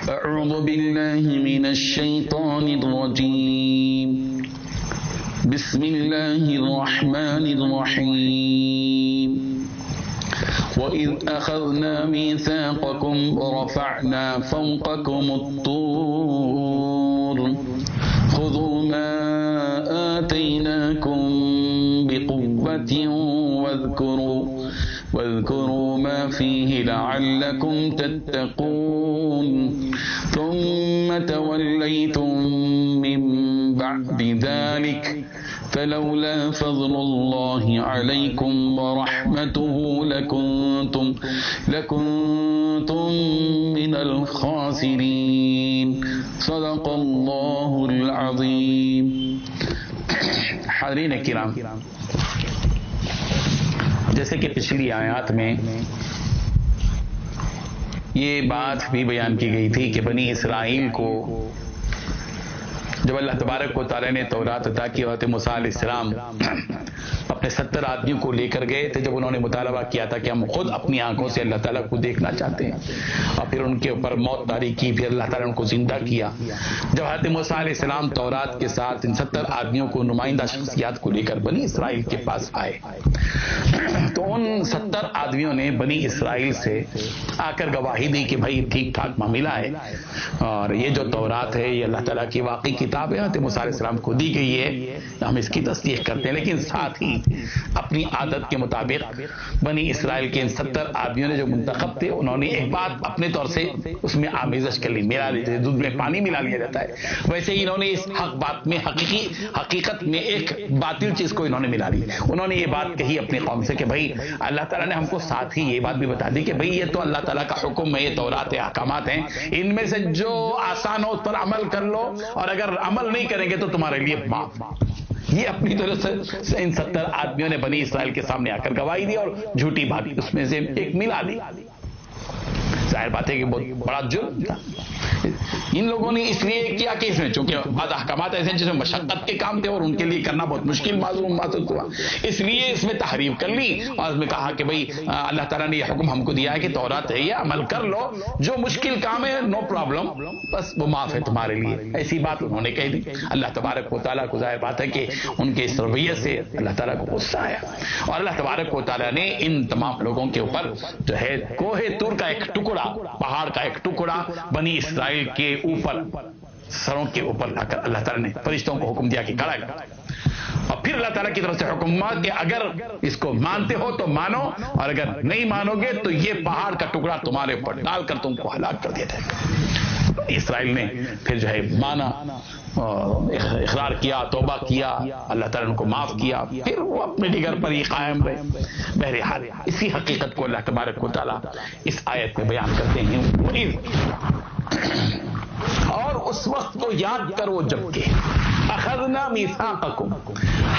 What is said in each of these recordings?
أعوذ بالله من الشيطان الرجيم بسم الله الرحمن الرحيم وإذ أخذنا ميثاقكم ورفعنا فوقكم الطور خذوا ما آتيناكم بقوة واذكروا ما فيه لعلكم تتقون ثم توليتم من بعد ذلك فلولا فضل الله عليكم ورحمته لكنتم من الخاسرين صدق الله العظيم. حاضرین کرام، جیسے کہ پچھلی آیات میں یہ بات بھی بیان کی گئی تھی کہ بنی اسرائیل کو جب اللہ تبارک و تعالیٰ نے تورات عطا کی، حضرت موسیٰ علیہ السلام اپنے 70 آدمیوں کو لے کر گئے تھے. جب انہوں نے مطالبہ کیا تھا کہ ہم خود اپنی آنکھوں سے اللہ تعالیٰ کو دیکھنا چاہتے ہیں، اور پھر ان کے اوپر موت طاری کی، پھر اللہ تعالیٰ نے ان کو زندہ کیا. جب حضرت موسیٰ علیہ السلام تورات کے ساتھ ان 70 آدمیوں کو، نمائندہ شخصیات کو لے کر بنی اسرائیل کے پاس آئے، تو ان 70 آدمیوں نے بنی اسرائیل سے آ کر گواہی دی کہ بھائی ٹھیک ٹھاک معاملہ ہے، اور یہ جو تورات ہے یہ اللہ تعالیٰ کی واقعی کتاب ہے، حضرت موسیٰ علیہ السلام کو دی گئی ہے، ہم اس کی تصدیق کرتے ہیں. لیکن ساتھ ہی اپنی عادت کے مطابق بنی اسرائیل کے ان 70 آدمیوں نے جو منتخب تھے، انہوں نے ایک بات اپنے طور سے اس میں آمیزش کر لی، ملا لی، جیسے دودھ میں پانی ملا لیا جاتا ہے ویسے ہی انہوں نے اس حق بات میں حقیقت میں ایک باطل چیز کو انہوں نے ملا لی. انہوں نے یہ بات کہی اپنی قوم سے کہ بھائی اللہ تعالیٰ نے ہم کو ساتھ ہی یہ بات بھی بتا دی کہ بھائی یہ تو اللہ تعالیٰ کا حکم ہے، یہ تورات ہے، احکامات ہیں، ان میں سے جو آسان ہو اس پر عمل کر لو، اور اگر عمل نہیں کریں گے تو تمہارے لیے معاف. یہ اپنی طرف سے ان 70 آدمیوں نے بنی اسرائیل کے سامنے آ کر گواہی دی اور جھوٹی بات اس میں سے ایک ملا دی. ظاہر بات ہے کہ بہت بڑا جرم تھا. ان لوگوں نے اس لیے کیا کہ اس میں چونکہ بعض احکامات ایسے ہیں جس میں مشقت کے کام تھے اور ان کے لیے کرنا بہت مشکل محسوس ہوا، اس لیے اس میں تحریف کر لی اور اس میں کہا کہ بھئی اللہ تعالیٰ نے یہ حکم ہم کو دیا ہے کہ تورات ہے، یہ عمل کر لو، جو مشکل کام ہے نو پرابلم، بس وہ معاف ہے تمہارے لیے. ایسی بات انہوں نے کہہ دی. اللہ تبارک و تعالیٰ کو ظاہر بات ہے کہ ان کے اس رویے سے اللہ تعالیٰ کو غصہ آیا، اور اللہ تبارک و تعالیٰ نے ان تمام لوگوں کے اوپر جو ہے کوہ طور کا ایک ٹکڑا، پہاڑ کا ایک ٹکڑا بنی اسرائیل کے اوپر، سروں کے اوپر لا کر اللہ تعالیٰ نے فرشتوں کو حکم دیا کہ کھڑا کر، اور پھر اللہ تعالیٰ کی طرف سے حکم ہوا کہ اگر اس کو مانتے ہو تو مانو، اور اگر نہیں مانو گے تو یہ پہاڑ کا ٹکڑا تمہارے اوپر ڈال کر تم کو ہلاک کر دیا جائے گا. اسرائیل نے پھر جو ہے مانا، اقرار کیا، توبہ کیا، اللہ تعالیٰ نے ان کو معاف کیا، پھر وہ اپنے ڈگر پر ہی قائم رہے. بہرحال اسی حقیقت کو اللہ تبارک و تعالیٰ اس آیت میں بیان کرتے ہیں. اور اس وقت کو یاد کرو جب کہ اخذنا میثاقکم،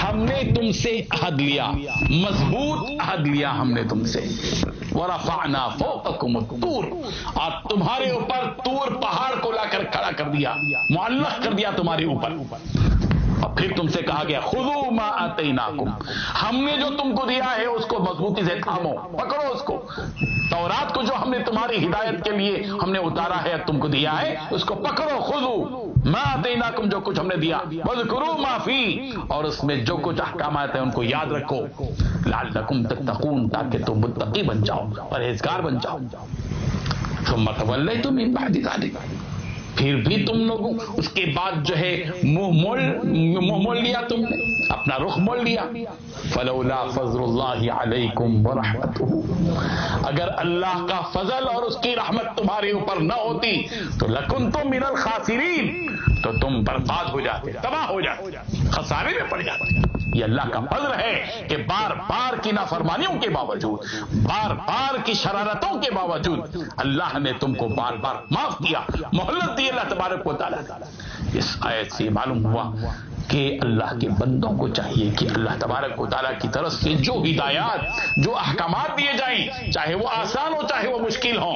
ہم نے تم سے عہد لیا، مضبوط عہد لیا ہم نے تم سے، ورفعنا فوقکم الطور، اور تمہارے اوپر طور پہاڑ کو لا کر کھڑا کر دیا، معلق کر دیا تمہارے اوپر، اور پھر تم سے کہا گیا خذوا ما آتیناکم، ہم نے جو تم کو دیا ہے اس کو مضبوطی سے تھامو، پکڑو اس کو. تورات کو جو ہم نے تمہاری ہدایت کے لیے ہم نے اتارا ہے، تم کو دیا ہے، اس کو پکڑو. خذوا ما آتیناکم، جو کچھ ہم نے دیا، واذکروا ما فی، اور اس میں جو کچھ احکامات ہیں ان کو یاد رکھو، لعلکم تتقون، تاکہ تم متقی بن جاؤ، پرہیزگار بن جاؤ. ثم تولیتم من بعد ذلک، پھر بھی تم لوگوں اس کے بعد جو ہے منہ موڑ لیا، تم نے اپنا رخ موڑ لیا. فلولا فضل اللہ علیکم ورحمتہ، اگر اللہ کا فضل اور اس کی رحمت تمہارے اوپر نہ ہوتی تو لکنتم من الخاسرین، تو تم برباد ہو جاتے، تباہ ہو جاتے، خسارے میں پڑ جاتے. یہ اللہ کا فضل ہے کہ بار بار کی نافرمانیوں کے باوجود، بار بار کی شرارتوں کے باوجود اللہ نے تم کو بار بار معاف کیا، مہلت دی اللہ تبارک و تعالیٰ. اس آیت سے معلوم ہوا کہ اللہ کے بندوں کو چاہیے کہ اللہ تبارک و تعالیٰ کی طرف سے جو ہدایات، جو احکامات دیے جائیں، چاہے وہ آسان ہو چاہے وہ مشکل ہو،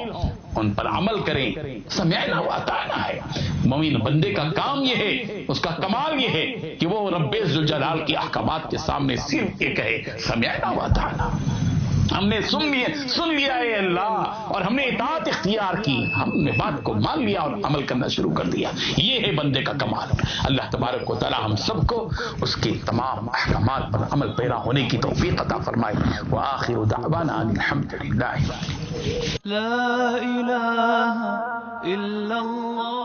ان پر عمل کریں. سمعنا واطعنا ہے. مومن بندے کا کام یہ ہے، اس کا کمال یہ ہے کہ وہ رب ذوالجلال کی احکامات کے سامنے صرف یہ کہے سمعنا واطعنا. ہم نے سن لیا اے اللہ، اور ہم نے اطاعت اختیار کی، ہم نے بات کو مان لیا اور عمل کرنا شروع کر دیا. یہ ہے بندے کا کمال. اللہ تبارک و تعالی ہم سب کو اس کے تمام احکامات پر عمل پیرا ہونے کی توفیق عطا فرمائے. وآخر دعوانا ان الحمد للہ. لا الہ الا اللہ.